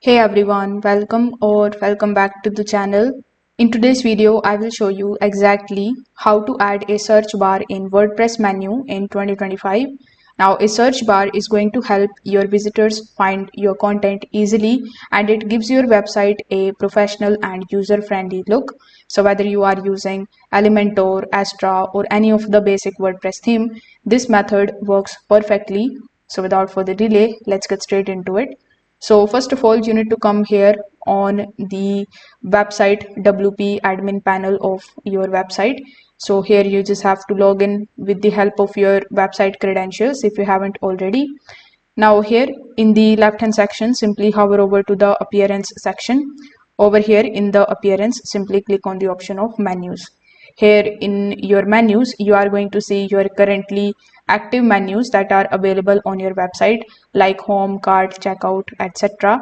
Hey everyone, welcome back to the channel. In today's video, I will show you exactly how to add a search bar in WordPress menu in 2025. Now, a search bar is going to help your visitors find your content easily, and it gives your website a professional and user-friendly look. So whether you are using Elementor, Astra, or any of the basic WordPress theme, this method works perfectly. So without further delay, let's get straight into it. So first of all, you need to come here on the website WP admin panel of your website. So here you just have to log in with the help of your website credentials if you haven't already. Now here in the left hand section, simply hover over to the appearance section. Over here in the appearance, simply click on the option of menus. Here in your menus, you are going to see your currently active menus that are available on your website like home, cart, checkout, etc.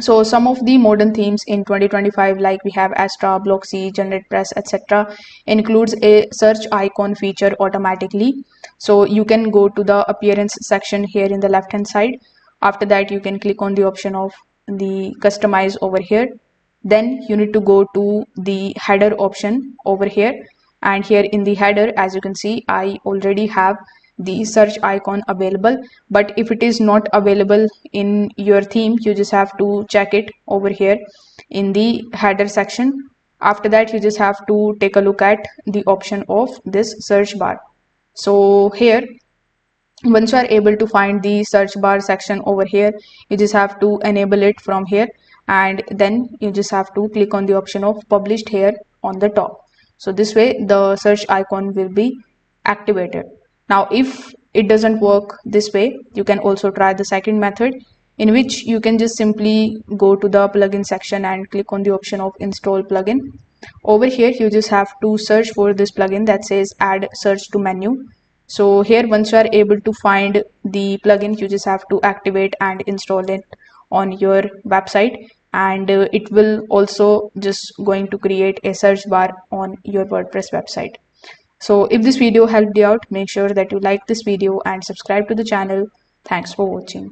So some of the modern themes in 2025, like we have Astra, Blocksy, GeneratePress, etc., includes a search icon feature automatically. So you can go to the appearance section here in the left hand side. After that, you can click on the option of the customize over here. Then you need to go to the header option over here, and here in the header, as you can see, I already have the search icon available, but if it is not available in your theme, you just have to check it over here in the header section. After that, you just have to take a look at the option of this search bar. So here, once you are able to find the search bar section over here, you just have to enable it from here, and then you just have to click on the option of published here on the top. So this way the search icon will be activated. Now if it doesn't work this way, you can also try the second method, in which you can just simply go to the plugin section and click on the option of install plugin. Over here you just have to search for this plugin that says add search to menu. So here, once you are able to find the plugin, you just have to activate and install it on your website, and it will also just going to create a search bar on your WordPress website. So if this video helped you out, make sure that you like this video and subscribe to the channel. Thanks for watching.